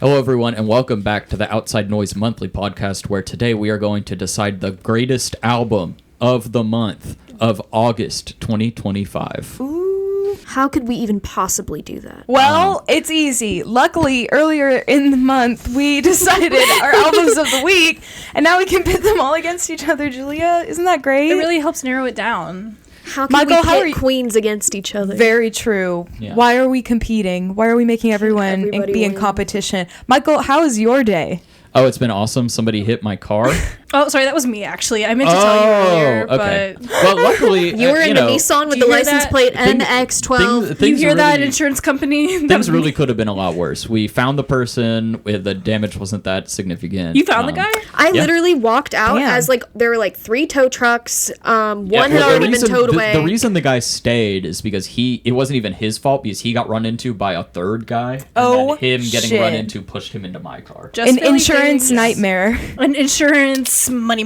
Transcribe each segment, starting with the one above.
Hello, everyone, and welcome back to the Outside Noise Monthly podcast, where today we are going to decide the greatest album of the month of August 2025. Ooh. How could we even possibly do that? Well, it's easy. Luckily, earlier in the month, we decided our albums of the week, and now we can pit them all against each other, Julia. Isn't that great? It really helps narrow it down. How can Michael, we pit queens against each other? Very true. Yeah. Why are we competing? Why are we making everyone be in competition? Michael, how is your day? Oh, it's been awesome. Somebody hit my car. Oh, sorry, that was me, actually. I meant to tell you earlier, okay. but... Well, luckily... You were in the Nissan with the license plate NX12. You hear that, really, insurance company? Things really could have been a lot worse. We found the person. The damage wasn't that significant. You found the guy? I literally walked out as, there were, 3 tow trucks. One had already been towed away. The reason the guy stayed is because it wasn't even his fault, because he got run into by a third guy. And then him getting run into pushed him into my car. Just an insurance nightmare. An insurance money.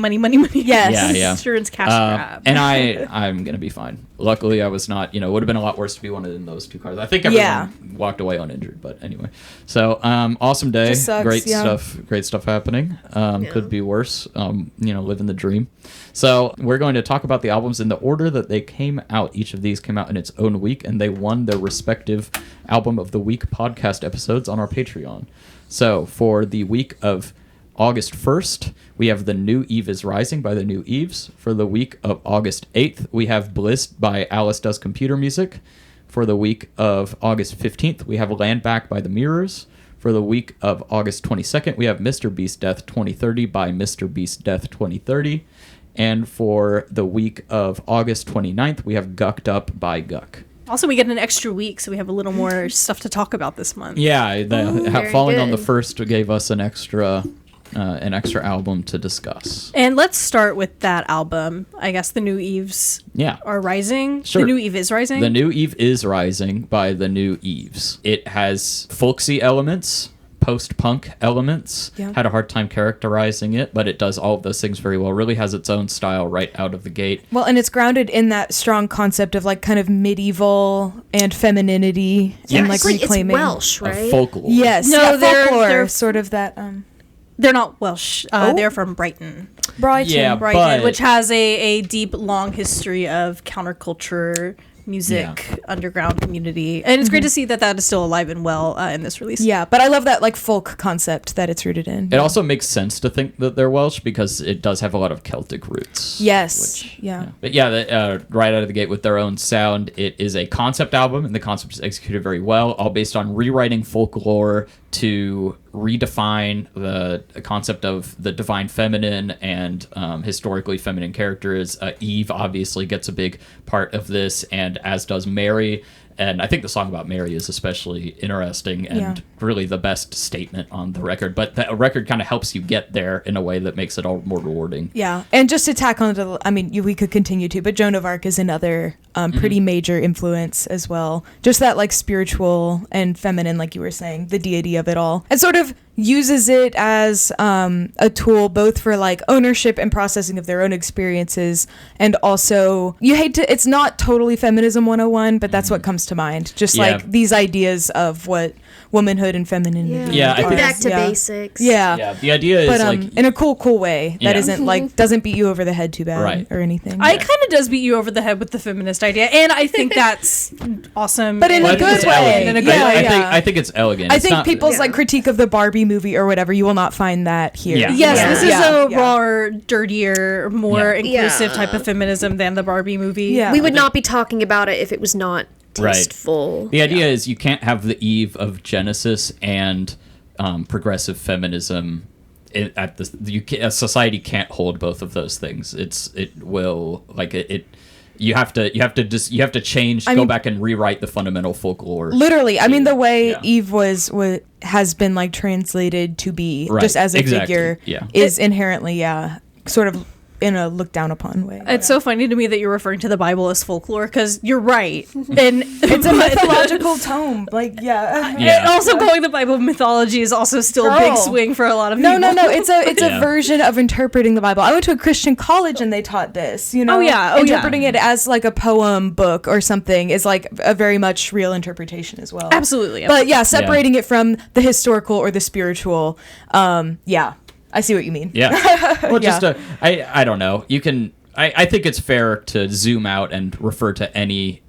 Yes. Yeah. Insurance cash grab. And I'm going to be fine. Luckily, I was not, it would have been a lot worse to be one of those 2 cars. I think everyone walked away uninjured, but anyway. So, awesome day. Just sucks, Great stuff happening. Could be worse. Living the dream. So, we're going to talk about the albums in the order that they came out. Each of these came out in its own week, and they won their respective Album of the Week podcast episodes on our Patreon. So, for the week of August 1st, we have The New Eve is Rising by The New Eves. For the week of August 8th, we have Bliss by Alice Does Computer Music. For the week of August 15th, we have Landback by The Myrrors. For the week of August 22nd, we have Mr. Beast Death 2030 by Mr. Beast Death 2030. And for the week of August 29th, we have Gucked Up by Guck. Also, we get an extra week, so we have a little more stuff to talk about this month. Yeah, falling on the good. first gave us an extra album to discuss. And let's start with that album. I guess The New Eves are rising. Sure. The New Eve is rising. The New Eve is Rising by The New Eves. It has folksy elements, post-punk elements. Yeah. Had a hard time characterizing it, but it does all of those things very well. Really has its own style right out of the gate. Well, and it's grounded in that strong concept of kind of medieval and femininity and reclaiming. It's Welsh, right? Folklore. Yes. No, folklore. they're sort of that. They're not Welsh. They're from Brighton. Yeah, Brighton, which has a deep, long history of counterculture music, underground community. And it's great to see that is still alive and well in this release. Yeah, but I love that folk concept that it's rooted in. It also makes sense to think that they're Welsh because it does have a lot of Celtic roots. Yes. But right out of the gate with their own sound, it is a concept album, and the concept is executed very well, all based on rewriting folklore to redefine the concept of the divine feminine and historically feminine characters. Eve obviously gets a big part of this, and as does Mary. And I think the song about Mary is especially interesting and really the best statement on the record. But the record kind of helps you get there in a way that makes it all more rewarding. Yeah, and just to tack on to, we could continue to, but Joan of Arc is another pretty major influence as well. Just that spiritual and feminine, like you were saying, the deity of it all. And sort of uses it as a tool both for ownership and processing of their own experiences, and also it's not totally feminism 101, but that's what comes to mind, just these ideas of what womanhood and femininity I think back to basics. The idea is in a cool way that isn't doesn't beat you over the head too bad or anything. It kind of does beat you over the head with the feminist idea, and I think that's awesome, but in a good way. I think it's elegant. I think people's critique of the Barbie movie or whatever, you will not find that here. Yes, this is a rawer, dirtier, more inclusive type of feminism than the Barbie movie. We would not be talking about it if it was not tasteful. Right. The idea is you can't have the Eve of Genesis and progressive feminism. Society can't hold both of those things. You have to change, go back and rewrite the fundamental folklore. Literally, the way Eve has been translated to be just as a figure is inherently sort of in a looked down upon way. It's so funny to me that you're referring to the Bible as folklore, because you're right. And it's a mythological tome. Like, And also calling the Bible mythology is also still a big swing for a lot of people. No. It's a version of interpreting the Bible. I went to a Christian college and they taught this, you know? Interpreting it as like a poem book or something is like a very much real interpretation as well. Absolutely. But separating it from the historical or the spiritual, I see what you mean. Yeah. Well, I don't know. You can, I think it's fair to zoom out and refer to any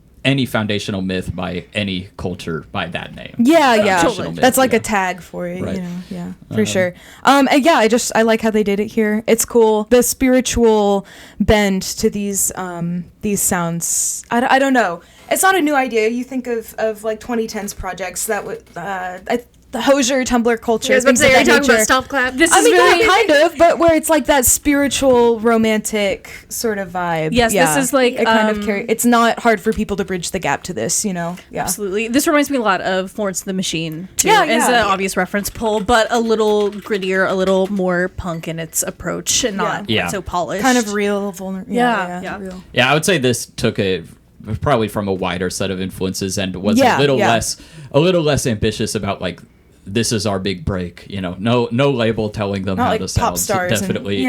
foundational myth by any culture by that name. Yeah. Totally. That's like a tag for it, right. You know? Yeah, for sure. And I like how they did it here. It's cool. The spiritual bend to these sounds. I don't know. It's not a new idea. You think of like 2010s projects that would, the Hozier, Tumblr culture. I was about to say, are you talking about Stomp Clap? Kind of, but where it's like that spiritual, romantic sort of vibe. Yes, this is like... It kind of it's not hard for people to bridge the gap to this, you know? Yeah. Absolutely. This reminds me a lot of Florence and the Machine, too. As an obvious reference pull, but a little grittier, a little more punk in its approach, and not so polished. Kind of real, vulnerable. Real. Yeah, I would say this took probably from a wider set of influences and was a little less ambitious about like, this is our big break, you know. No label telling them how to sound. Pop stars. Definitely,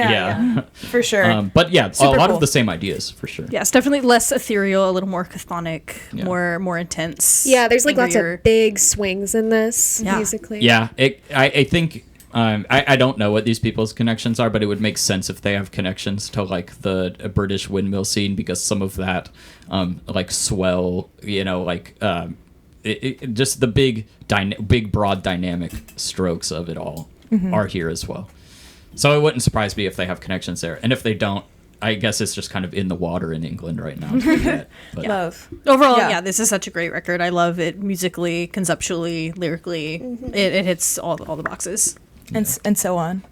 for sure. But a lot of the same ideas for sure. Yeah, it's definitely less ethereal, a little more chthonic, more intense. Yeah, there's like lots of big swings in this musically. Yeah, I think. I don't know what these people's connections are, but it would make sense if they have connections to like the British windmill scene, because some of that, like swell, you know, like. Just the big broad dynamic strokes of it all are here as well. So it wouldn't surprise me if they have connections there. And if they don't, I guess it's just kind of in the water in England right now. Love. Overall, this is such a great record. I love it musically, conceptually, lyrically. It hits all the boxes. And so on.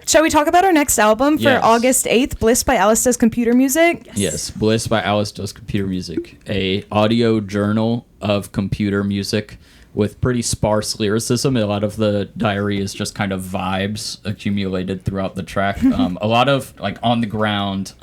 Shall we talk about our next album for August 8th, Bliss by Alice Does Computer Music? Yes, Bliss by Alice Does Computer Music, a audio journal of computer music with pretty sparse lyricism. A lot of the diary is just kind of vibes accumulated throughout the track. A lot of like on the ground...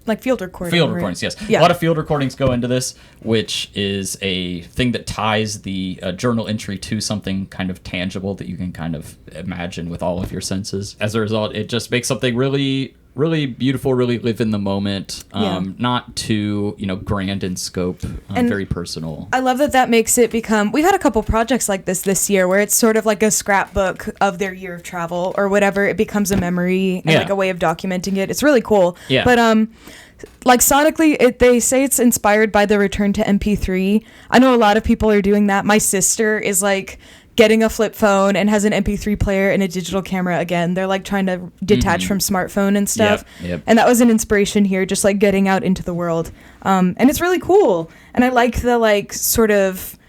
like field recording. Field recordings, yes. Yeah. A lot of field recordings go into this, which is a thing that ties the journal entry to something kind of tangible that you can kind of imagine with all of your senses. As a result, it just makes something really, really beautiful, really live in the moment, not too, grand in scope, and very personal. I love that makes it become... We've had a couple projects like this year where it's sort of like a scrapbook of their year of travel or whatever. It becomes a memory and like a way of documenting it. It's really cool. Yeah. But like sonically, they say it's inspired by the return to MP3. I know a lot of people are doing that. My sister is like getting a flip phone and has an MP3 player and a digital camera again. They're like trying to detach from smartphone and stuff. Yep. And that was an inspiration here, just like getting out into the world. And it's really cool. And I like the like sort of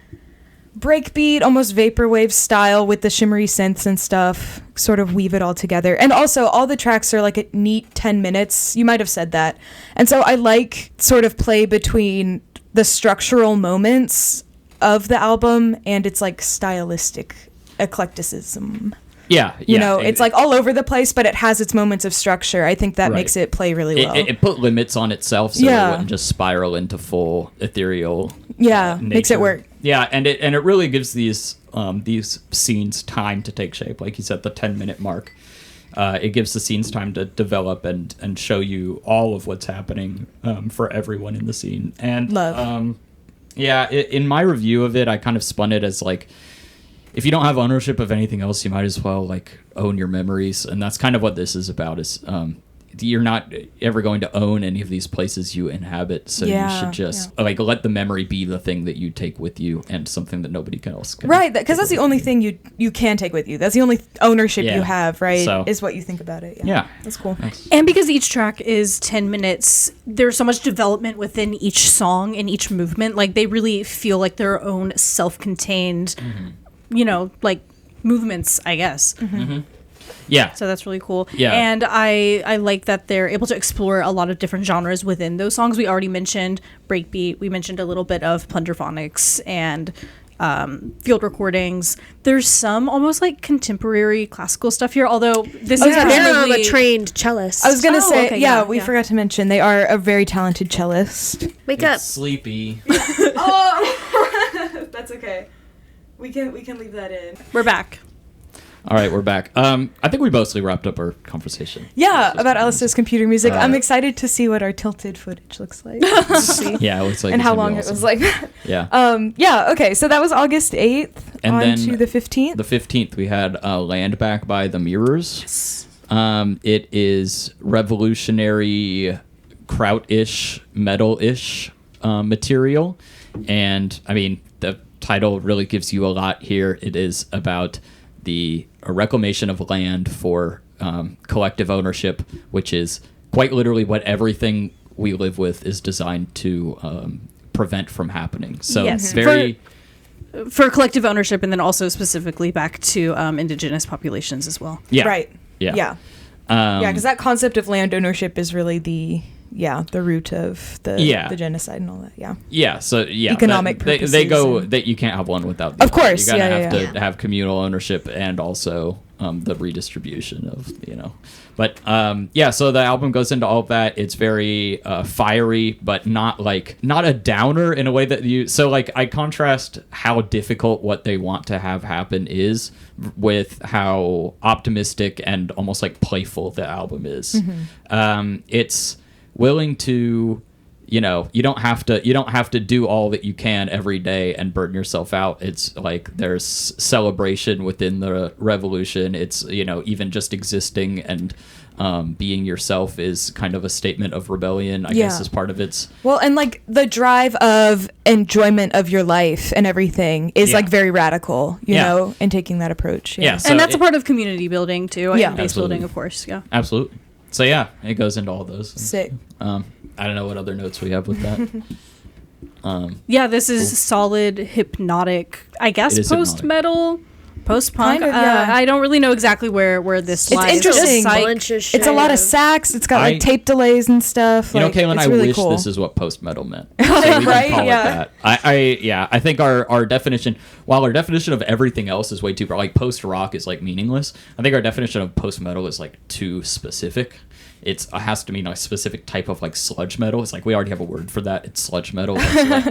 breakbeat, almost vaporwave style with the shimmery synths and stuff, sort of weave it all together. And also all the tracks are like a neat 10 minutes. You might have said that. And so I like sort of play between the structural moments of the album and its like stylistic eclecticism. You know, it's like all over the place, but it has its moments of structure. I think that makes it play really well. It put limits on itself so it wouldn't just spiral into full ethereal makes it work. Yeah, and it really gives these scenes time to take shape. Like you said, the 10-minute mark. It gives the scenes time to develop and show you all of what's happening for everyone in the scene. And in my review of it, I kind of spun it as like, if you don't have ownership of anything else, you might as well like own your memories. And that's kind of what this is about, is you're not ever going to own any of these places you inhabit. So you should just like let the memory be the thing that you take with you and something that nobody else can. Right. Because that's the only thing you can take with you. That's the only ownership you have, right? So, is what you think about it. Yeah. That's cool. And because each track is 10 minutes, there's so much development within each song and each movement. Like they really feel like their own self-contained, like movements, I guess. Yeah. So that's really cool. Yeah. And I like that they're able to explore a lot of different genres within those songs. We already mentioned breakbeat. We mentioned a little bit of plunderphonics and field recordings. There's some almost like contemporary classical stuff here, although this is they're a trained cellist. I was gonna say, okay, we forgot to mention they are a very talented cellist. Wake up. Sleepy. Oh, that's okay. We can leave that in. We're back. All right, we're back. I think we mostly wrapped up our conversation. Yeah, about Alistair's computer music. I'm excited to see what our tilted footage looks like. Yeah, it looks like and how long it was like. Yeah. Yeah. Okay. So that was August 8th. And on then to the 15th. The 15th, we had Landback by the Myrrors. Yes. It is revolutionary, kraut-ish, metal-ish material, and I mean the title really gives you a lot here. It is about a reclamation of land for collective ownership, which is quite literally what everything we live with is designed to prevent from happening. So very for collective ownership, and then also specifically back to indigenous populations as well. Yeah. Right. Yeah. Because that concept of land ownership is really the root of the genocide and all that. Yeah. So economic purposes. They go that you can't have one without the other. Of course. You gotta have to have communal ownership and also the redistribution of But so the album goes into all of that. It's very fiery, but not a downer in a way that so I contrast how difficult what they want to have happen is with how optimistic and almost like playful the album is. Mm-hmm. It's willing to, you don't have to do all that you can every day and burn yourself out. It's like there's celebration within the revolution. It's, even just existing and being yourself is kind of a statement of rebellion, I guess, is part of its... Well, and the drive of enjoyment of your life and everything is very radical, you know, in taking that approach. Yeah, so and that's a part of community building too, and base absolutely. building, of course. Yeah, absolutely. So it goes into all those. Sick. I don't know what other notes we have with that. This is solid, hypnotic, I guess, post-metal, post-punk. Kind of, I don't really know exactly where this lies. It's interesting. It's a lot of sax. It's got tape delays and stuff. Caitlin, I really wish cool. this is what post-metal meant. So we can call it that. I think our definition, while our definition of everything else is way too broad, post-rock is meaningless, I think our definition of post-metal is too specific. It has to mean a specific type of sludge metal. It's we already have a word for that. It's sludge metal.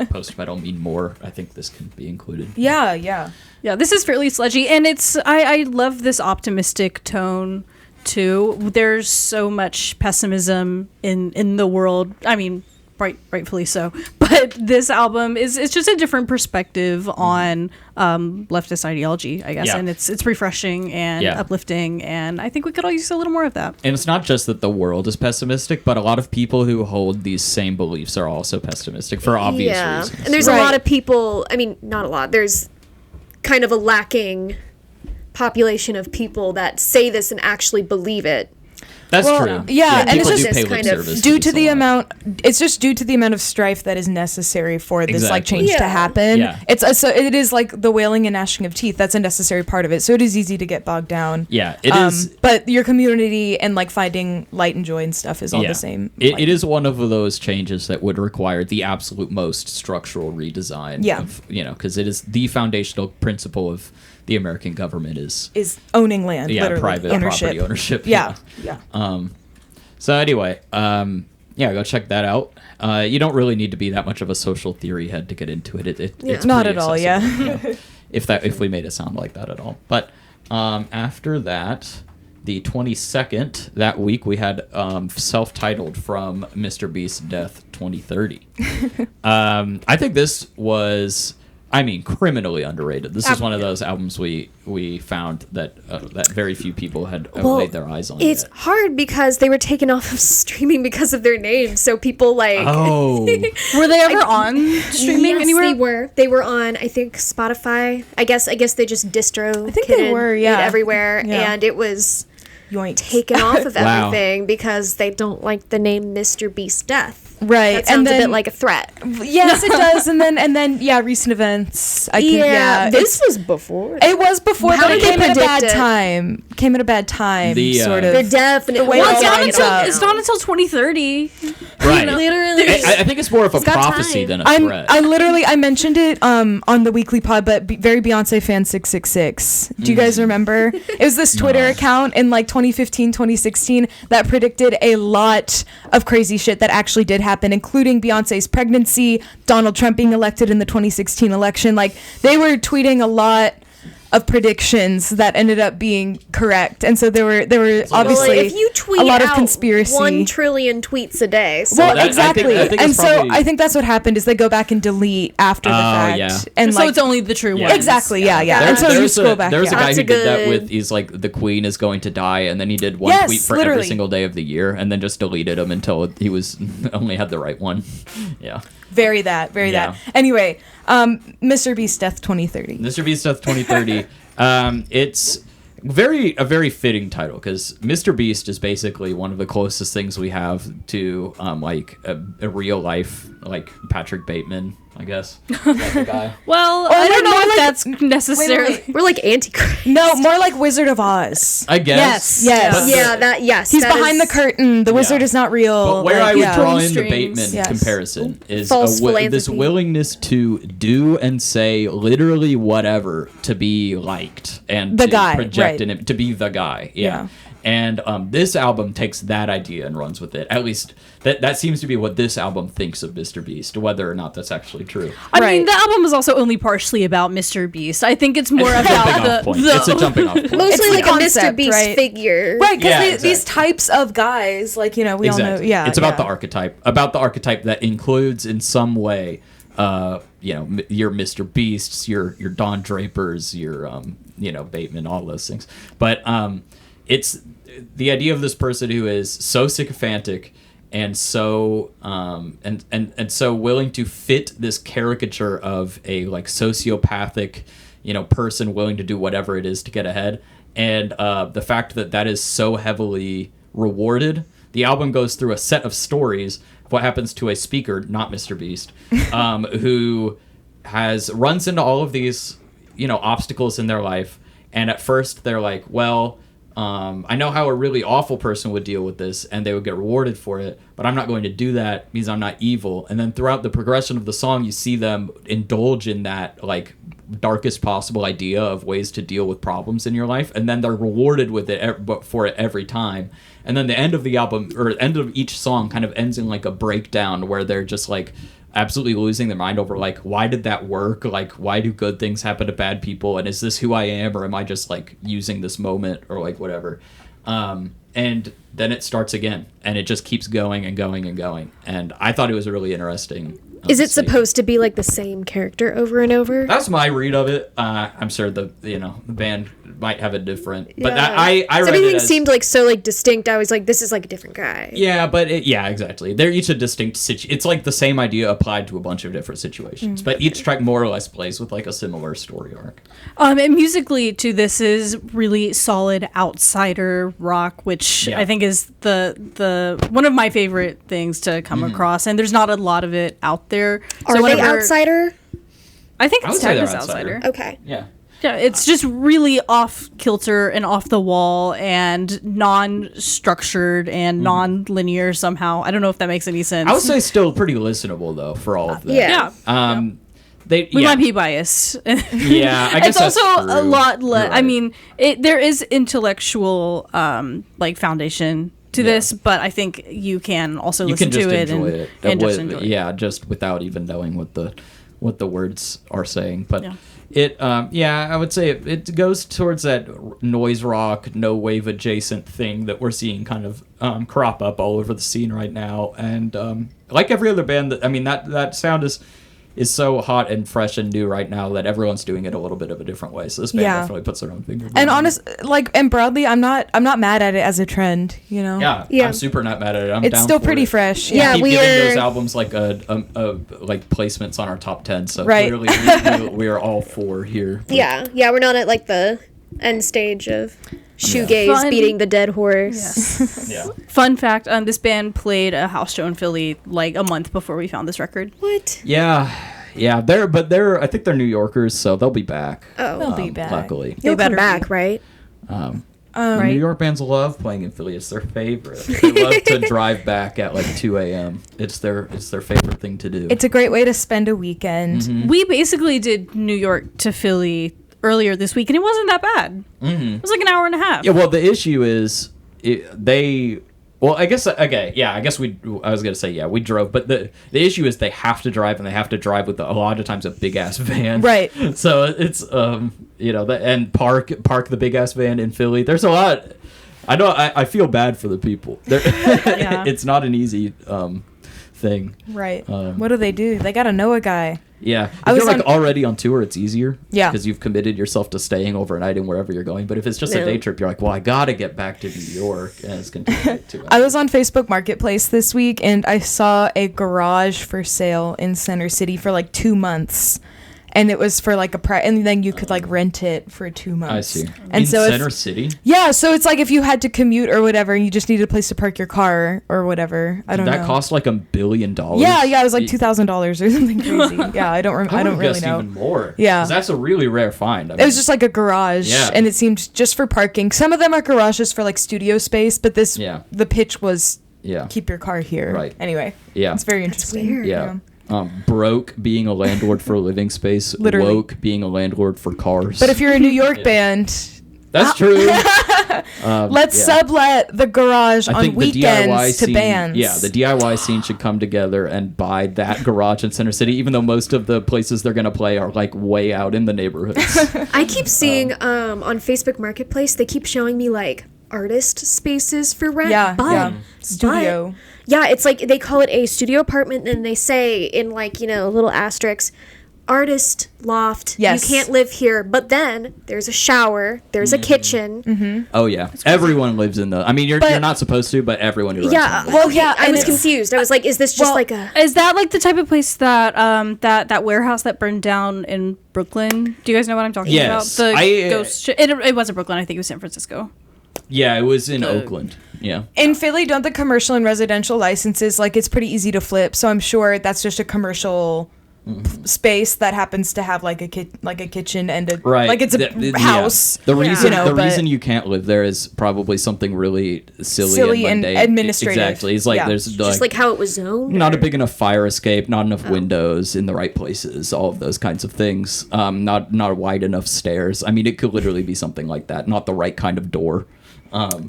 Post metal mean more. I think this can be included. Yeah. This is fairly sludgy, and I love this optimistic tone too. There's so much pessimism in the world. I mean, rightfully so. But this album it's just a different perspective on leftist ideology, I guess, and it's refreshing and uplifting, and I think we could all use a little more of that. And it's not just that the world is pessimistic, but a lot of people who hold these same beliefs are also pessimistic for obvious reasons. And there's a lot of people. I mean, not a lot. There's kind of a lacking population of people that say this and actually believe it. That's true. Yeah, and people it's do just pay lip service due to the amount. It's just due to the amount of strife that is necessary for this change to happen. Yeah. It's so it is the wailing and gnashing of teeth. That's a necessary part of it. So it is easy to get bogged down. Yeah, it is. But your community and finding light and joy and stuff is all the same. It is one of those changes that would require the absolute most structural redesign. Yeah. Because it is the foundational principle of the American government is owning land, literally. Private property ownership. Yeah. So anyway, go check that out. You don't really need to be that much of a social theory head to get into it. It's not at all. Accessible, if we made it sound like that at all. But after that, the 22nd that week, we had self-titled from Mr. Beast's Death 2030. I think this was criminally underrated. This is one of those albums we found that very few people had laid their eyes on. It's hard because they were taken off of streaming because of their names. So people were they ever on streaming anywhere? They were on, I think, Spotify. I guess they just distro. I think they were, everywhere, and it was Yoinks. taken off of everything because they don't like the name Mr. Beast's Death. Right. That sounds and then, a bit like a threat. Yes, it does. And then yeah, recent events. This was before. It was before, How but did it they came at a predict bad it? time. Came at a bad time, sort of. They're definitely. The way Well, it lines up. it's not until 2030. Right. Literally. I think it's more of a got prophecy time. than a threat. I mentioned it on the weekly pod, but very Beyonce fan 666. Do you guys remember? It was this Twitter account in like 2015, 2016 that predicted a lot of crazy shit that actually did happen, including Beyonce's pregnancy, Donald Trump being elected in the 2016 election. Like, they were tweeting a lot of predictions that ended up being correct, and so there were obviously Well, if you tweet a lot of out conspiracy. 1 trillion tweets a day, so Well, that- exactly, I think and it's so probably- I think that's what happened is they go back and delete after the fact, yeah. and So like it's only the true Yeah. ones. exactly, yeah. There- And so you there's scroll back. There's yeah. a guy That's who a did that good- with, he's like, the queen is going to die, and then he did one Yes, tweet for literally. every single day of the year, and then just deleted them until he was only had the right one. Yeah. Very that. Yeah. Anyway, Mr. Beast Death 2030. Mr. Beast Death 2030. It's a very fitting title because Mr. Beast is basically one of the closest things we have to like a real life like Patrick Bateman, I guess. Like a guy. Well, Or I don't know more if like- that's necessarily. we're like Antichrist. No, more like Wizard of Oz. I guess. Yes. But He's that behind is the curtain. The wizard Yeah. is not real. But where like, I would yeah. draw in the Strings. Bateman Yes. comparison is False this philanthropy. willingness to do and say literally whatever to be liked and The to guy, project right. in it, to be the guy. Yeah. Yeah. And this album takes that idea and runs with it. At least that seems to be what this album thinks of Mr. Beast, whether or not that's actually true. I Right. mean, the album is also only partially about Mr. Beast. I think it's more It's a jumping about off point. the It's a jumping off point. Mostly It's the like a Mr. concept, Beast right? figure. Right, because Yeah, these exactly. types of guys, like, we all know, yeah. It's about yeah. the archetype that includes in some way, your Mr. Beasts, your Don Drapers, your Bateman, all those things. But it's the idea of this person who is so sycophantic and so and so willing to fit this caricature of a like sociopathic, person willing to do whatever it is to get ahead. And the fact that is so heavily rewarded. The album goes through a set of stories of what happens to a speaker, not Mr. Beast, who runs into all of these, obstacles in their life. And at first they're like, well, I know how a really awful person would deal with this and they would get rewarded for it, but I'm not going to do that because I'm not evil. And then throughout the progression of the song, you see them indulge in that like darkest possible idea of ways to deal with problems in your life. And then they're rewarded with it for it every time. And then the end of the album or end of each song kind of ends in like a breakdown where they're just like absolutely losing their mind over like, why did that work? Like, why do good things happen to bad people? And is this who I am, or am I just like using this moment or like whatever? And then it starts again and it just keeps going and going and going. And I thought it was really interesting. Is it supposed to be like the same character over and over? That's my read of it. I'm sure the band might have a different, but Yeah. I read Everything it as, seemed like so like distinct. I was like, this is like a different guy. yeah, but exactly. They're each a distinct it's like the same idea applied to a bunch of different situations, but each track more or less plays with like a similar story arc. And musically too, this is really solid outsider rock, which Yeah. I think is the one of my favorite things to come across. And there's not a lot of it out there. Are they outsider? I think I it's would say tagged they're as outsider. outsider. Okay. Yeah. Yeah, it's just really off kilter and off the wall and non-structured and non-linear somehow. I don't know if that makes any sense. I would say still pretty listenable though for all of that. Yeah. We might be biased. Yeah, I guess It's also that's a true. lot less. You're I right. mean, there is intellectual like foundation to this, but I think you can also you listen can just to it enjoy and, it. and just enjoy it. Yeah, just without even knowing what the words are saying. But Yeah. I would say it goes towards that noise rock, no wave adjacent thing that we're seeing kind of crop up all over the scene right now. And like every other band, that sound is so hot and fresh and new right now that everyone's doing it a little bit of a different way. So this band Yeah. definitely puts their own finger. And on it. and broadly, I'm not mad at it as a trend, Yeah, Yeah. I'm super not mad at it. I'm It's down still for pretty it. fresh. Yeah, Keep we giving are- those albums like like placements on our top 10. So Right. clearly we are all for here. Yeah. We're not at like the end stage of shoegaze Fun. beating the dead horse. Yes. Yeah. Fun fact: this band played a house show in Philly like a month before we found this record. What? Yeah. I think they're New Yorkers, so they'll be back. Oh. They'll be back. Luckily. You'll come better back, be. right? Right. New York bands love playing in Philly. It's their favorite. They love to drive back at like 2 a.m. It's their favorite thing to do. It's a great way to spend a weekend. Mm-hmm. We basically did New York to Philly earlier this week, and it wasn't that bad. It was like an hour and a half. Yeah, well, the issue is I guess we drove, but the issue is they have to drive, and they have to drive with a lot of times a big ass van. Right. So it's and park the big ass van in Philly. There's a lot. I feel bad for the people. Yeah. It's not an easy thing. Right. What do? They got to know a guy. Yeah, I if was you're like on- already on tour, it's easier. Yeah. Because you've committed yourself to staying overnight and wherever you're going. But if it's just a No. day trip, you're like, well, I gotta get back to New York, and it's gonna take 2 hours. I was on Facebook Marketplace this week, and I saw a garage for sale in Center City for like 2 months. And it was for like and then you could like rent it for 2 months. I see. And in so if- Center City. Yeah, so it's like if you had to commute or whatever, and you just needed a place to park your car or whatever. I don't know. That cost like $1 billion. Yeah, it was like Y- $2,000 or something crazy. Yeah, I don't I really guessed know. even more. Yeah. 'Cause that's a really rare find. It was just like a garage, Yeah. and it seemed just for parking. Some of them are garages for like studio space, but this, Yeah. the pitch was Yeah. keep your car here. Right. Anyway, Yeah. it's very interesting. weird. Yeah. Broke being a landlord for a living space. Literally. Woke being a landlord for cars. But if you're a New York band, that's true. let's yeah. sublet the garage I on think the DIY weekends to scene, bands. yeah, the DIY scene should come together and buy that garage in Center City, even though most of the places they're gonna play are like way out in the neighborhoods. I keep seeing on Facebook Marketplace, they keep showing me like artist spaces for rent. Yeah, but, yeah. Studio. Yeah, it's like they call it a studio apartment, and they say in like, little asterisks, artist loft. Yes. You can't live here, but then there's a shower, there's a kitchen. Oh yeah, everyone lives in the. I mean, you're not supposed to, but everyone who rents Yeah, them. well, yeah, I and was it's- confused. I was like, is this just like a... Is that like the type of place that that warehouse that burned down in Brooklyn? Do you guys know what I'm talking Yes. about? The I, ghost. It wasn't Brooklyn. I think it was San Francisco. Yeah, it was in Oakland. Yeah. In Philly, don't the commercial and residential licenses, like, it's pretty easy to flip, so I'm sure that's just a commercial space that happens to have like a kitchen and a Right. like it's a yeah. house. The reason You know, but- reason you can't live there is probably something really silly and mundane. administrative. Exactly. It's like Yeah. there's just like how it was zoned? not a or- big enough fire escape, not enough windows in the right places, all of those kinds of things. Not wide enough stairs. I mean, it could literally be something like that. Not the right kind of door.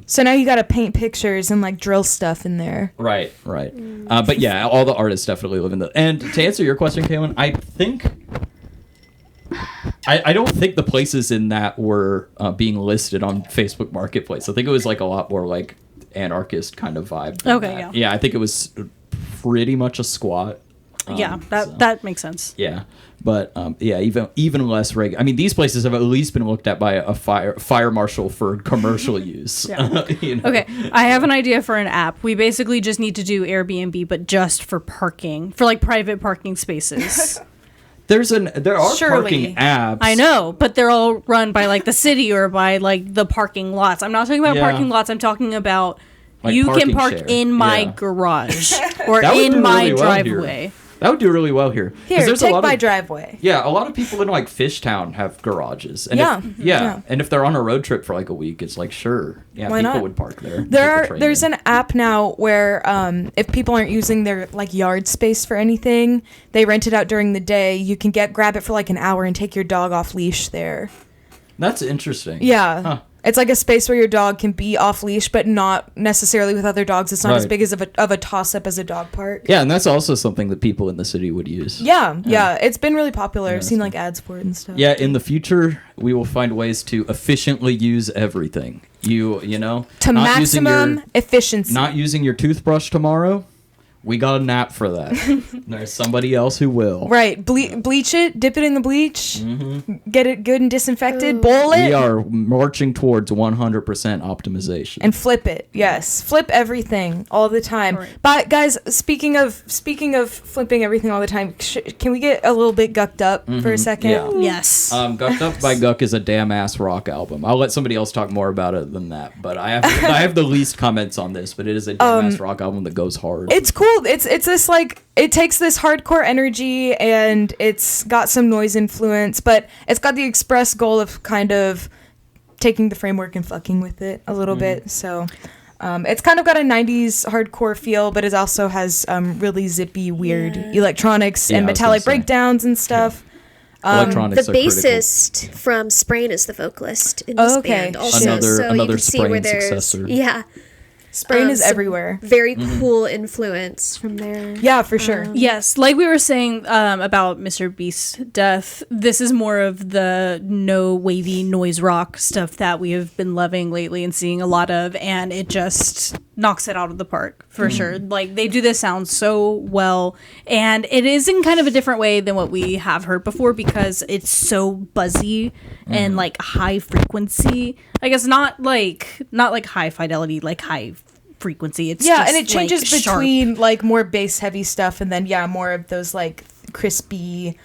So now you got to paint pictures and like drill stuff in there. Right. But yeah, all the artists definitely live in the. And to answer your question, Kaylin, I think. I don't think the places in that were being listed on Facebook Marketplace. I think it was like a lot more like anarchist kind of vibe. than Okay, that. yeah. Yeah, I think it was pretty much a squat. Yeah, so- that makes sense. Yeah, but yeah, even less regular. I mean, these places have at least been looked at by a fire marshal for commercial use. Yeah. You know? Okay, I have an idea for an app. We basically just need to do Airbnb, but just for parking, for like private parking spaces. There are Surely. parking apps. I know, but they're all run by like the city or by like the parking lots. I'm not talking about Yeah. parking lots. I'm talking about Like you parking can park share. in my Yeah. garage or That would do in my really well here. driveway. That would do really well here. 'Cause Here, there's take a lot my of, driveway. Yeah, a lot of people in like Fishtown have garages. And Yeah. yeah. And if they're on a road trip for like a week, it's like sure, yeah, Why people not? would park there. Take the train There's in. an app now where if people aren't using their like yard space for anything, they rent it out during the day. You can grab it for like an hour and take your dog off leash there. That's interesting. Yeah. Huh. It's like a space where your dog can be off leash, but not necessarily with other dogs. It's not as Right. big as of a toss up as a dog park. Yeah, and that's also something that people in the city would use. Yeah. It's been really popular. I've seen Interesting. like ads for it and stuff. Yeah, in the future, we will find ways to efficiently use everything. You know, To not using maximum your- efficiency. Not using your toothbrush tomorrow. We got a nap for that. There's somebody else who will. Right. Bleach it, dip it in the bleach, get it good and disinfected, boil it. We are marching towards 100% optimization. And flip it. Yes. Flip everything all the time. Right. But guys, speaking of flipping everything all the time, can we get a little bit gucked up for a second? Yeah. Yes. Gucked Up by Guck is a damn ass rock album. I'll let somebody else talk more about it than that, but I have the least comments on this, but it is a damn ass rock album that goes hard. It's cool. It's this like, it takes this hardcore energy and it's got some noise influence, but it's got the express goal of kind of taking the framework and fucking with it a little bit. So it's kind of got a 90s hardcore feel, but it also has really zippy, weird electronics and metallic breakdowns and stuff. Electronics The are bassist critical. from Sprain is the vocalist in this band also. Another you can see where Sprain there's successor. yeah, Sprain is some everywhere. very cool influence from there. Yeah, for sure. Yes, like we were saying about Mr. Beast's death, this is more of the no wavy noise rock stuff that we have been loving lately and seeing a lot of, and it just knocks it out of the park for sure. Like they do this sound so well, and it is in kind of a different way than what we have heard before because it's so buzzy and like high frequency. I guess not like high fidelity, like high frequency. It's Yeah, just, and it changes like, sharp. between like more bass heavy stuff and then more of those like crispy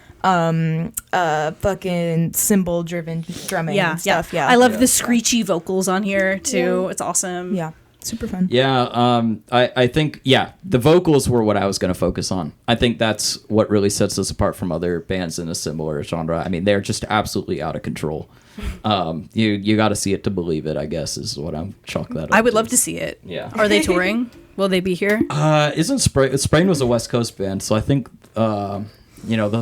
fucking cymbal driven drumming and stuff. I love the screechy vocals on here too. It's awesome. Yeah. Super fun. Yeah, I think, the vocals were what I was going to focus on. I think that's what really sets us apart from other bands in a similar genre. I mean, they're just absolutely out of control. You got to see it to believe it, I guess, is what I'm chalk that up I would love to see it. Yeah. Are they touring? Will they be here? Isn't Sprain was a West Coast band, so I think those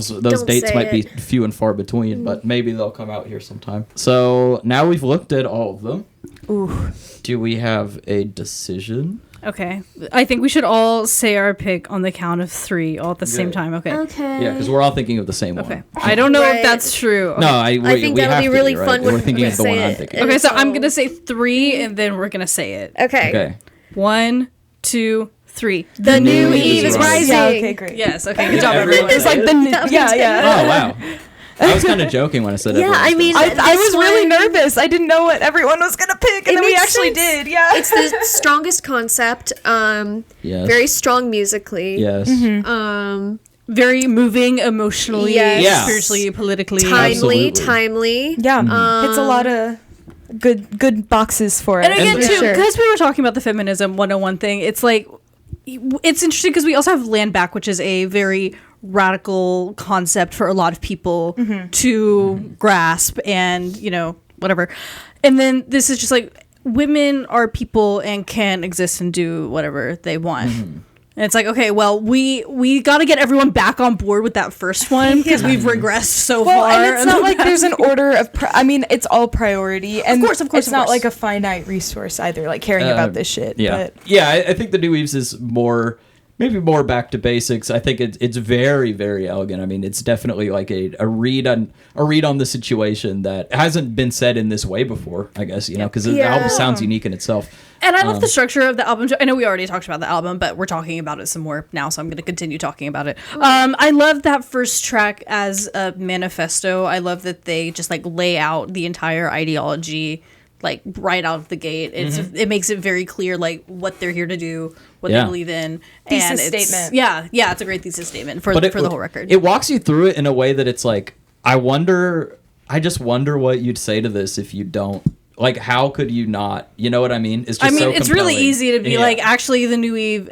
Don't dates say might be it. few and far between, but maybe they'll come out here sometime. So now we've looked at all of them. Ooh. Do we have a decision? Okay. I think we should all say our pick on the count of 3 all at the same Good. time. Okay. Okay. Yeah, because we're all thinking of the same Okay. one. I don't know Right. if that's true. No, I think we that'll have be to really right? fun We're when thinking we of the say one I'm it. thinking. Okay, so I'm So- going to say 3 and then we're going to say it. Okay. Okay. 1, 2, 3. The new Eve Eve is is rising. rising. Yeah, okay, great. Yes. Okay. Good Yeah, job, everyone everyone. It's like the Oh, wow. I was kind of joking when I said Yeah, everyone I was mean, gonna say I was really one- nervous. I didn't know what everyone was gonna pick, and It then we makes actually sense. did. Yeah, It's the strongest concept. Yes. Very strong musically. Yes. Very moving emotionally, Yes. Yeah. spiritually, politically. Absolutely. Timely. yeah. It's a lot of good boxes for it. And again, for too, sure. because we were talking about the feminism 101 thing, it's like, it's interesting because we also have Landback, which is a very radical concept for a lot of people to grasp and, whatever. And then this is just like, women are people and can exist and do whatever they want. And it's like, okay, well, we got to get everyone back on board with that first one because we've regressed so Well, far. and it's not like there's an order of. It's all priority, and Of course, it's not like a finite resource either. Like caring about this shit. Yeah. But Yeah, I think the New Eves is maybe more back to basics. I think it's very, very elegant. I mean, it's definitely like a read on the situation that hasn't been said in this way before, I guess, because the album sounds unique in itself. And I love the structure of the album. I know we already talked about the album, but we're talking about it some more now, so I'm going to continue talking about it. I love that first track as a manifesto. I love that they just like lay out the entire ideology like right out of the gate. It makes it very clear like what they're here to do, what they believe in. Thesis it's, statement. Yeah, it's a great thesis statement for the whole record. It walks you through it in a way that it's like, I just wonder what you'd say to this if you don't. Like, how could you not? You know what I mean? It's just it's really compelling. easy to be Yeah. like, actually, the New Eve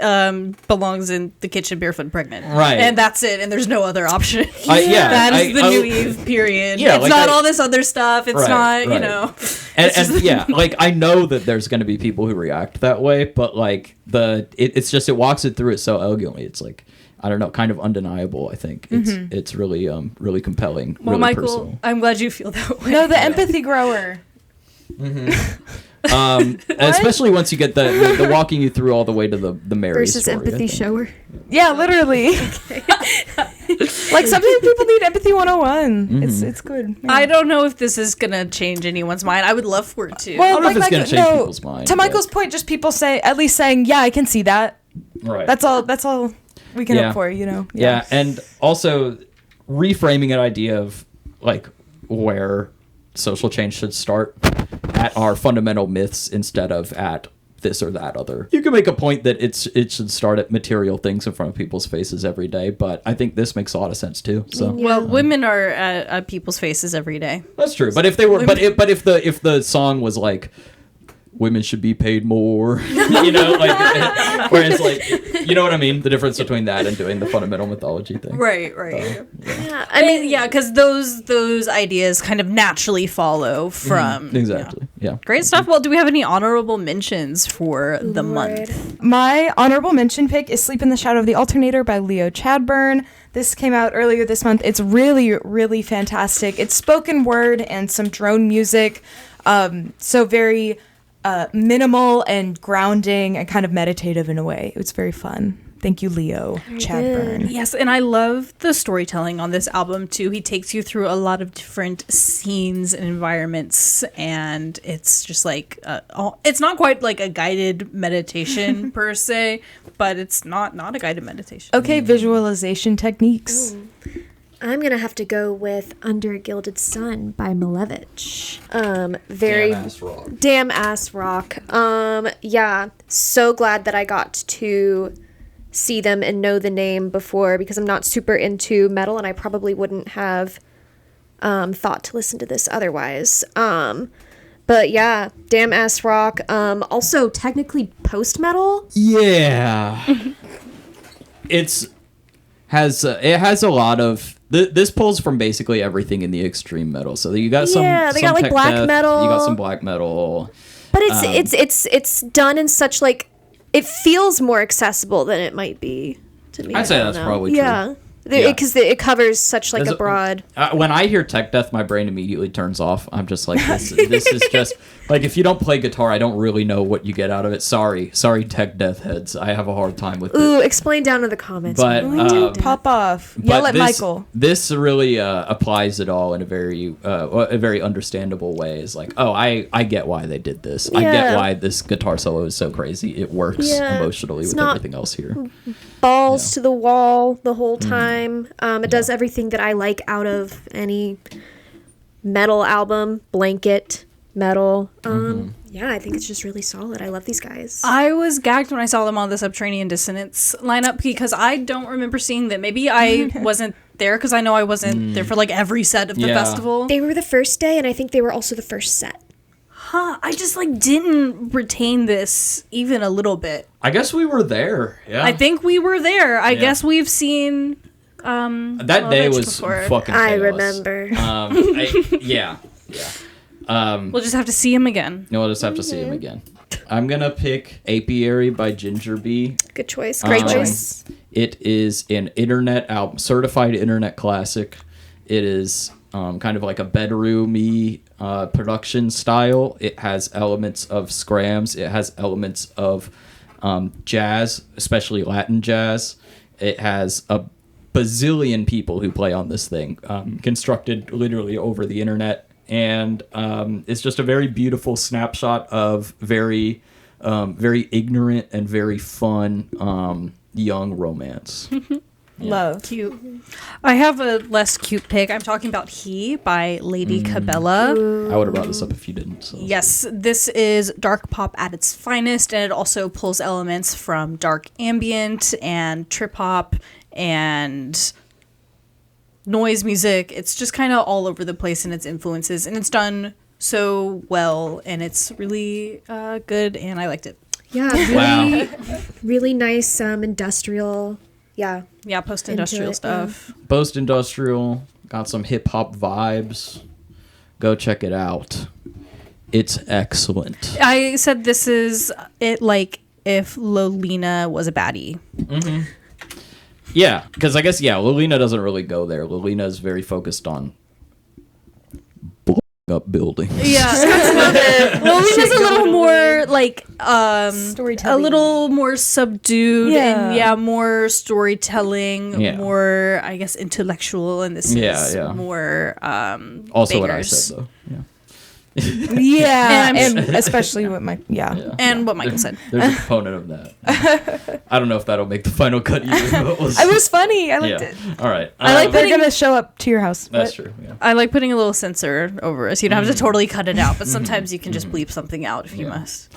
belongs in the kitchen barefoot and pregnant. Right. And that's it, and there's no other option. Yeah, That is the New Eve, period. Yeah, it's like not all this other stuff. It's Right, not, right. And yeah, like, I know that there's going to be people who react that way, but, like, it walks it through it so elegantly. It's, like, I don't know, kind of undeniable, I think. It's really, really compelling, Well, really Michael, personal. I'm glad you feel that way. no, the empathy grower. Especially once you get the walking you through all the way to the Myrrors Versus story, I empathy think. shower. Yeah, literally. Like sometimes people need empathy 101. It's good. Yeah. I don't know if this is going to change anyone's mind. I would love for it to. I don't know if it's gonna change people's mind, To but- Michael's point, just people at least saying, yeah, I can see that. Right. That's all we can hope for, Yeah, and also reframing an idea of like where social change should start at our fundamental myths instead of at this or that other. You can make a point that it should start at material things in front of people's faces every day, but I think this makes a lot of sense too. So Well, women are at people's faces every day. that's true. But if they were, if the song was like, women should be paid more, like, whereas like, you know what I mean? The difference between that and doing the fundamental mythology thing. Right. Yeah, I mean, yeah, because those ideas kind of naturally follow from Exactly. Yeah. Great stuff. Well, do we have any honorable mentions for the month? My honorable mention pick is Sleep in the Shadow of the Alternator by Leo Chadburn. This came out earlier this month. It's really, really fantastic. It's spoken word and some drone music. So very minimal and grounding and kind of meditative in a way. It's very fun. Thank you, Leo Chadburn. Yes, and I love the storytelling on this album too. He takes you through a lot of different scenes and environments, and it's just like it's not quite like a guided meditation per se, but it's not a guided meditation. Okay, visualization techniques. Ooh. I'm gonna have to go with Under a Gilded Sun by Malevich. Very damn ass rock. Yeah, so glad that I got to see them and know the name before, because I'm not super into metal and I probably wouldn't have thought to listen to this otherwise. But yeah, damn ass rock. Also technically post metal. Yeah. it has a lot of this pulls from basically everything in the extreme metal. So you got some they got like tech black death, metal. you got some black metal. But it's done in such like, it feels more accessible than it might be to me. I'd say that's probably true. Yeah. Because it covers such like a broad. When I hear tech death, my brain immediately turns off. I'm just like, this is just like, if you don't play guitar, I don't really know what you get out of it. Sorry, tech death heads. I have a hard time with it. Ooh, explain down in the comments. But pop off. Yell at Michael. This really applies it all in a very understandable way. It's like, oh, I get why they did this. Yeah. I get why this guitar solo is so crazy. It works emotionally with everything else here. Balls to the wall the whole time. It does everything that I like out of any metal album. Blanket metal. Yeah, I think it's just really solid. I love these guys. I was gagged when I saw them on the Subterranean Dissonance lineup, because I don't remember seeing them. Maybe I wasn't there, because I know I wasn't there for like every set of the festival. They were the first day, and I think they were also the first set. I just like didn't retain this even a little bit. I guess we were there. Yeah. I think we were there. I guess we've seen that day was before. fucking chaos. I remember. Yeah. We'll just have to see him again. No, we'll just have to see him again. I'm gonna pick Apiary by Gingerbee. Good choice. Great choice. It is an internet album, certified internet classic. It is kind of like a bedroomy production style. It has elements of scrams. It has elements of jazz, especially Latin jazz. It has a bazillion people who play on this thing, constructed literally over the internet. And it's just a very beautiful snapshot of very ignorant and very fun young romance. Love. Cute. I have a less cute pick. I'm talking about He by Lady Kabela. I would have brought this up if you didn't. So. Yes, this is dark pop at its finest, and it also pulls elements from dark ambient and trip hop and noise music. It's just kind of all over the place in its influences, and it's done so well, and it's really good, and I liked it. Yeah, really, really nice industrial. Yeah, post-industrial stuff. Post-industrial, got some hip-hop vibes. Go check it out. It's excellent. I said this is it like if Lolina was a baddie. Mm-hmm. Yeah, because I guess, Lolina doesn't really go there. Lolina is very focused on blowing up buildings. Yeah. Lolina's a little more like storytelling. a little more subdued and more storytelling, more I guess intellectual, and this is more also bangers. what I said though. Yeah, and especially with my and what Michael said. There's a component of that. I don't know if that'll make the final cut either. But we'll see. It was funny. I liked it. All right. I like they're gonna show up to your house. That's true. Yeah. I like putting a little censor over us. You don't have to totally cut it out, but sometimes you can just bleep something out if you must.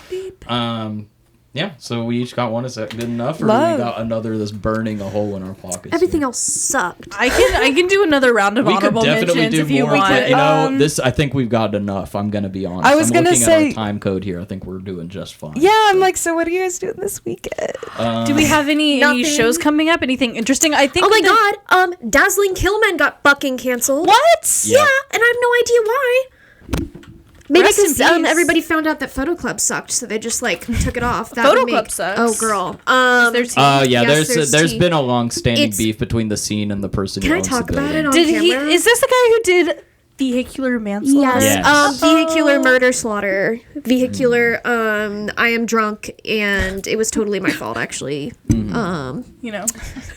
Yeah, so we each got one. Is that good enough? Or Love. we got another that's burning a hole in our pockets? Everything else sucked. I can do another round of We could honorable definitely mentions do if you more, want. but you know, this I think we've got enough. I'm gonna be honest. I was I'm gonna looking say- at our time code here. I think we're doing just fine. Yeah, I'm like, so what are you guys doing this weekend? Do we have any Nothing. shows coming up? Anything interesting? I think. Oh my god, Dazzling Killmen got fucking canceled. What? Yeah, and I have no idea why. Maybe Rest in because peace. everybody found out that Photo Club sucked, so they just like took it off. That Photo would make- Club sucks. Oh girl. There's Yeah, Yes, there's tea. been a long-standing It's- beef between the scene and the person Can who I owns talk the about building. it on Did he? camera? Is this the guy who did vehicular manslaughter? Yes. Yes. Vehicular murder slaughter. Vehicular. I am drunk, and it was totally my fault, actually. You know.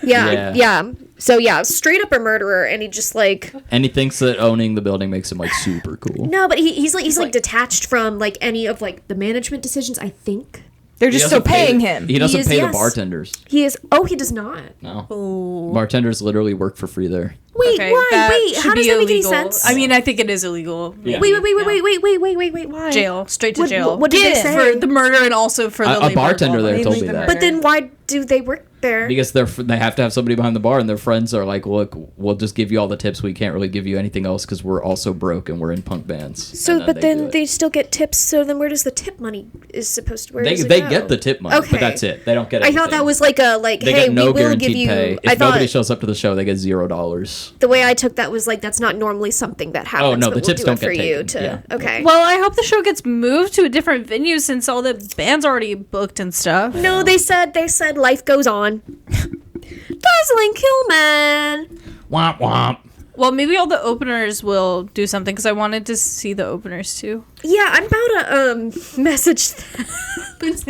Yeah. So yeah, straight up a murderer, and he just like And he thinks that owning the building makes him like super cool. no, but he's like detached from like any of like the management decisions. I think They're He just still doesn't pay paying the- him. He doesn't is, pay the yes. bartenders. he is. Oh, he does not. No. Bartenders literally work for free there. Wait, why? that Wait, should how does be that make any illegal. sense? I mean, I think it is illegal. Yeah. Wait, why? Jail, straight to jail. What did they say? For the murder and also for the A bartender there told me Mainly the that. But then why do they work there? Because they have to have somebody behind the bar, and their friends are like, "Look, we'll just give you all the tips. We can't really give you anything else because we're also broke and we're in punk bands." So, And but do then it. they still get tips. So then, where does the tip money is supposed to? Where they does it they go? get the tip money, Okay. but that's it. They don't get. I thought anything. that was like a They hey, get no we will guaranteed give you. pay. If I thought nobody shows up to the show, they get $0. the way I took that was like that's not normally something that happens. no, but the we'll tips do don't it for get you taken. to. Yeah. Okay. Well, I hope the show gets moved to a different venue since all the bands already booked and stuff. no, they said life goes on. Dazzling Killmen. Womp womp. Well, maybe all the openers will do something because I wanted to see the openers too. Yeah, I'm about to message them.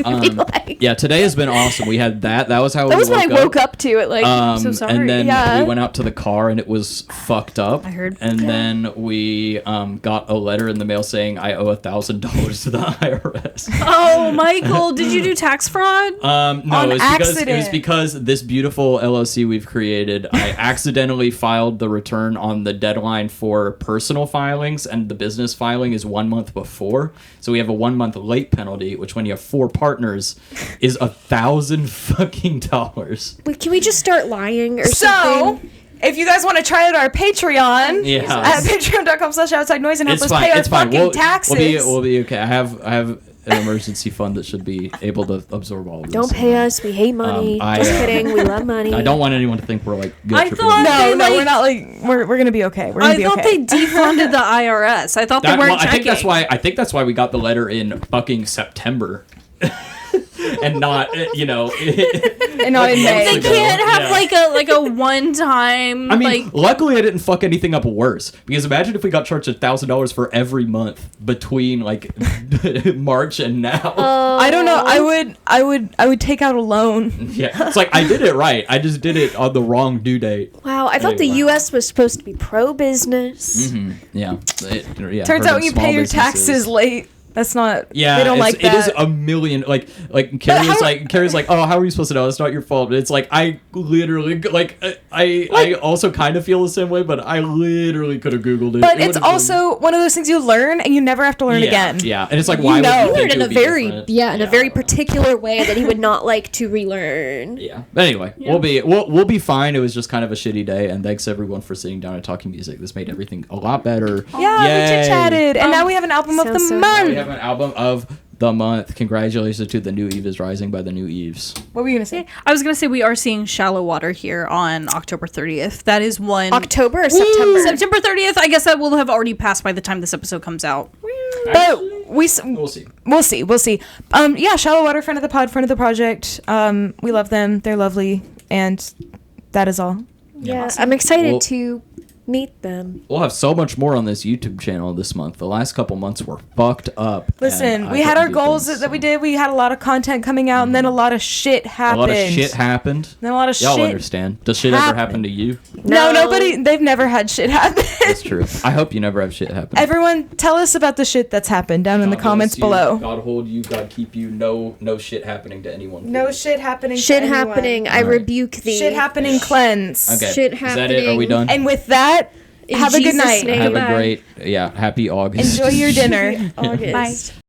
and be like, Yeah, today has been awesome. We had that. That was how That we was when I woke up to it. Like, I'm so sorry. And then yeah. we went out to the car and it was fucked up. I heard. And then we got a letter in the mail saying I owe $1,000 to the IRS. Oh, Michael, did you do tax fraud? No, On it was accident. because this beautiful LLC we've created, I accidentally filed the return on the deadline for personal filings, and the business filing is 1 month before. So we have a 1 month late penalty, which when you have 4 partners is $1,000 fucking dollars. wait, can we just start lying or So, something? if you guys want to try out our Patreon, Yeah. at patreon.com/outside noise and help It's us fine. pay our It's fine. fucking taxes. We'll be okay. I have an emergency fund that should be able to absorb all of this. Don't pay us. We hate money. I, Just kidding. We love money. I don't want anyone to think we're like guilt I tripping. thought- No, They, we're like- not like we're gonna be okay. We're gonna I be thought okay. they defunded the IRS. I thought they weren't I checking. think that's why we got the letter in fucking September. And not, you know, and not in months May. They ago. can't have Yeah. like a one time. I mean, like, luckily I didn't fuck anything up worse, because imagine if we got charged $1,000 for every month between like March and now. I don't know. I would take out a loan. Yeah, it's like I did it right. I just did it on the wrong due date. Wow, I thought the Anyway. U.S. was supposed to be pro-business. Yeah. Turns hurting out when you small pay your businesses. taxes late, that's not. Yeah, they don't like it that. is a million. Like Carrie's like, oh, how are you supposed to know? It's not your fault. But it's like I literally I also kind of feel the same way, but I literally could have Googled it. But It it's would've been- also one of those things you learn and you never have to learn again. Yeah, and it's like You why know. would you Learned think in it a would be very different? in a very particular way that he would not like to relearn. Yeah. But anyway, we'll be fine. It was just kind of a shitty day, and thanks everyone for sitting down and talking music. This made everything a lot better. Yeah, we Yay. chit chatted, and now we have an album of the sounds so month. We have an album of the month. Congratulations to The New Eve is Rising by The New Eves. What were you gonna say? I was gonna say we are seeing Shallowater here on October 30th. That is one October or September? September 30th. I guess that will have already passed by the time this episode comes out. But We'll see. We'll see. Yeah, Shallowater, friend of the pod, friend of the project. We love them. They're lovely, and that is all. Yeah, I'm excited Well- to meet them. We'll have so much more on this YouTube channel this month. The last couple months were fucked up. Listen, we had our goals that we did. We had a lot of content coming out, and then a lot of shit happened. A lot of shit happened. Then a lot of Y'all shit understand. Does shit ever happen to you? No, nobody. They've never had shit happen. That's true. I hope you never have shit happen. Everyone, tell us about the shit that's happened down in the comments below. God hold you. God keep you. No shit happening to anyone. No shit happening. Shit happening. I rebuke thee. Shit happening. Cleanse. Okay. Shit Is happening. that it? Are we done? And with that, In have a good Jesus' night. name. Have a great, happy August. Enjoy your dinner. August. Bye.